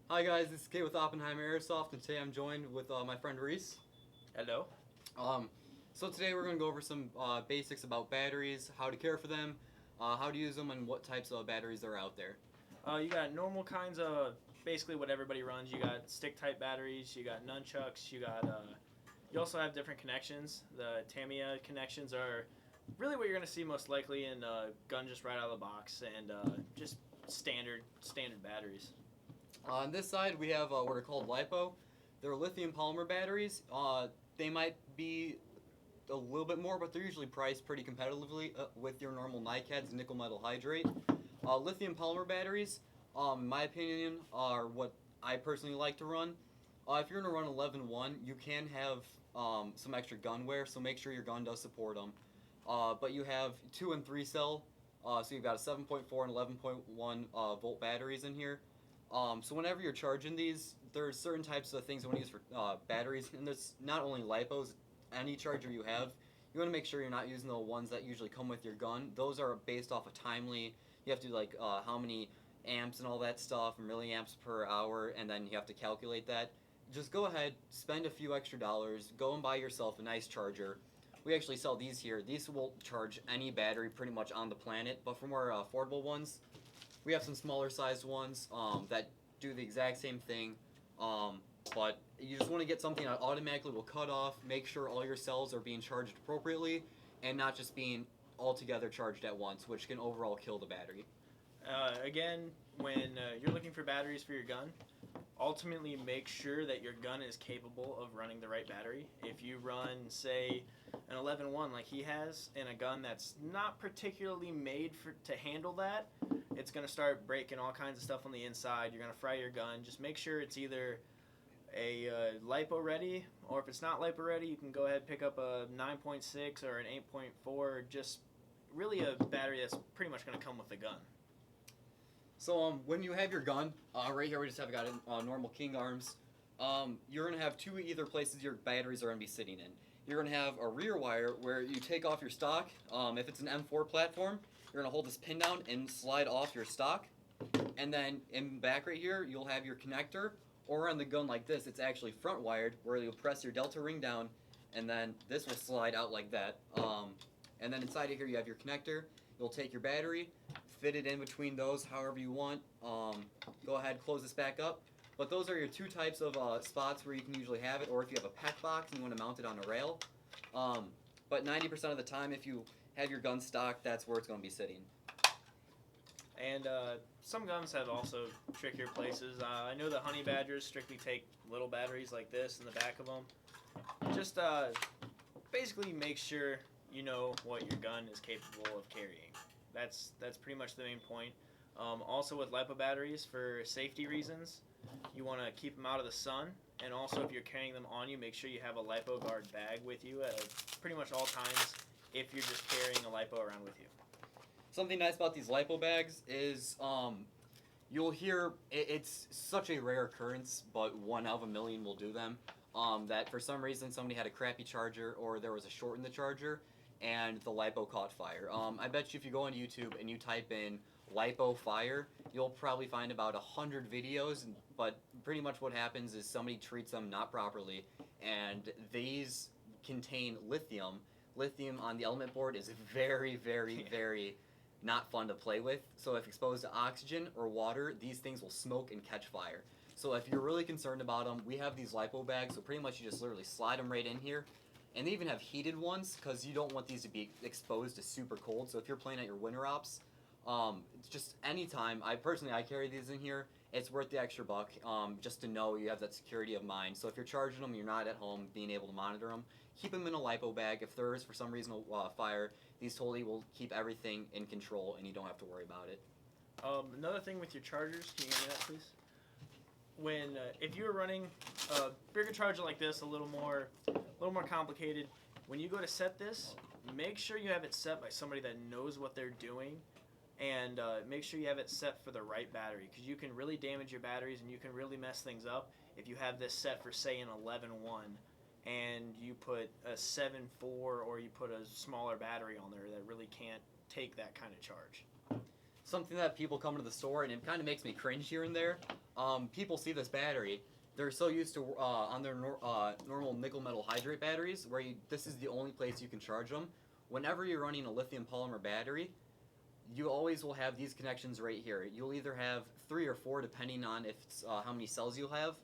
Hi guys, this is Cade with Oppenheimer Airsoft, and today I'm joined with my friend Ries. Hello. Um, so today we're going to go over some basics about batteries, how to care for them, how to use them, and what types of batteries are out there. You got normal kinds of basically what everybody runs. You got stick type batteries. You got nunchucks. You also have different connections. The Tamiya connections are really what you're gonna see most likely in gun just right out of the box, and just standard batteries. On this side we have what are called LiPo. They're lithium polymer batteries. They might be a little bit more, but they're usually priced pretty competitively with your normal NiCads nickel metal hydrate. Lithium polymer batteries, in my opinion, are what I personally like to run. If you're going to run 11.1, you can have some extra gun wear, so make sure your gun does support them. But you have 2 and 3 cell, so you've got a 7.4 and 11.1 volt batteries in here. So whenever you're charging these, there's certain types of things you want to use for batteries, and there's not only LiPos, any charger you have, you want to make sure you're not using the ones that usually come with your gun. Those are based off of timely. You have to do like how many amps and all that stuff, milliamps per hour, and then you have to calculate that. Just go ahead, spend a few extra dollars, go and buy yourself a nice charger. We actually sell these here. These will charge any battery pretty much on the planet, but for more affordable ones, we have some smaller sized ones that do the exact same thing, but you just want to get something that automatically will cut off, make sure all your cells are being charged appropriately, and not just being altogether charged at once, which can overall kill the battery. Again, when you're looking for batteries for your gun, ultimately make sure that your gun is capable of running the right battery. If you run, say, an 11.1 like he has in a gun that's not particularly made to handle that, it's going to start breaking all kinds of stuff on the inside. You're going to fry your gun. Just make sure it's either a LiPo ready, or if it's not LiPo ready, you can go ahead and pick up a 9.6 or an 8.4, just really a battery that's pretty much going to come with the gun. So when you have your gun, right here we just have got normal King arms. You're gonna have two either places your batteries are gonna be sitting in. You're gonna have a rear wire where you take off your stock. If it's an M4 platform, you're gonna hold this pin down and slide off your stock. And then in back right here, you'll have your connector. Or on the gun like this, it's actually front wired where you'll press your delta ring down, and then this will slide out like that. And then inside of here you have your connector. You'll take your battery, fit it in between those however you want. Go ahead, close this back up. But those are your two types of spots where you can usually have it, or if you have a PEC box and you want to mount it on a rail. But 90% of the time, if you have your gun stock, that's where it's going to be sitting. And some guns have also trickier places. I know the Honey Badgers strictly take little batteries like this in the back of them. Just basically make sure you know what your gun is capable of carrying. That's pretty much the main point. Also with LiPo batteries, for safety reasons, you want to keep them out of the sun. And also if you're carrying them on you, make sure you have a LiPo guard bag with you at pretty much all times if you're just carrying a LiPo around with you. Something nice about these LiPo bags is you'll hear, it's such a rare occurrence, but 1 out of a million will do them, that for some reason somebody had a crappy charger or there was a short in the charger and the LiPo caught fire. I bet you if you go on YouTube and you type in LiPo fire, you'll probably find about 100 videos, but pretty much what happens is somebody treats them not properly, and these contain lithium. Lithium on the element board is very, very, very not fun to play with. So if exposed to oxygen or water, these things will smoke and catch fire. So if you're really concerned about them, we have these LiPo bags, so pretty much you just literally slide them right in here. And they even have heated ones because you don't want these to be exposed to super cold. So if you're playing at your winter ops, it's just anytime. I carry these in here. It's worth the extra buck just to know you have that security of mind. So if you're charging them, you're not at home being able to monitor them, keep them in a LiPo bag. If there is for some reason a fire, these totally will keep everything in control and you don't have to worry about it. Another thing with your chargers, can you give me that please? When if you're running a bigger charger like this, a little more complicated, when you go to set this, make sure you have it set by somebody that knows what they're doing, and make sure you have it set for the right battery, because you can really damage your batteries and you can really mess things up if you have this set for, say, an 11.1 and you put a 7.4 or you put a smaller battery on there that really can't take that kind of charge. something that people come to the store and it kind of makes me cringe here and there. People see this battery. They're so used to on their normal nickel metal hydrate batteries, where this is the only place you can charge them. Whenever you're running a lithium polymer battery, you always will have these connections right here. You'll either have 3 or 4 depending on if it's, how many cells you'll have.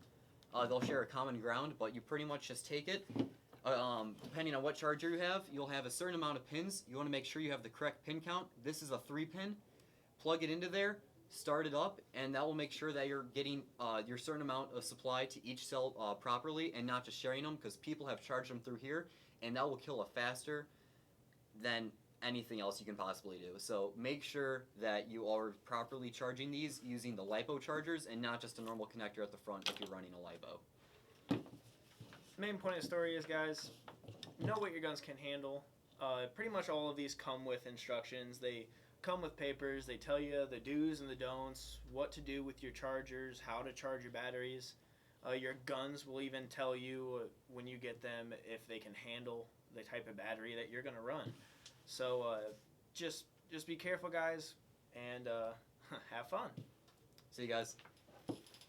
They'll share a common ground, but you pretty much just take it. Depending on what charger you have, you'll have a certain amount of pins. You want to make sure you have the correct pin count. This is a 3-pin. Plug it into there, start it up, and that will make sure that you're getting your certain amount of supply to each cell properly and not just sharing them, because people have charged them through here, and that will kill it faster than anything else you can possibly do. So make sure that you are properly charging these using the LiPo chargers and not just a normal connector at the front if you're running a LiPo. Main point of the story is, guys, know what your guns can handle. Pretty much all of these come with instructions. They come with papers. They tell you the do's and the don'ts, what to do with your chargers, how to charge your batteries. Your guns will even tell you when you get them if they can handle the type of battery that you're going to run. So just be careful, guys, and have fun. See you guys.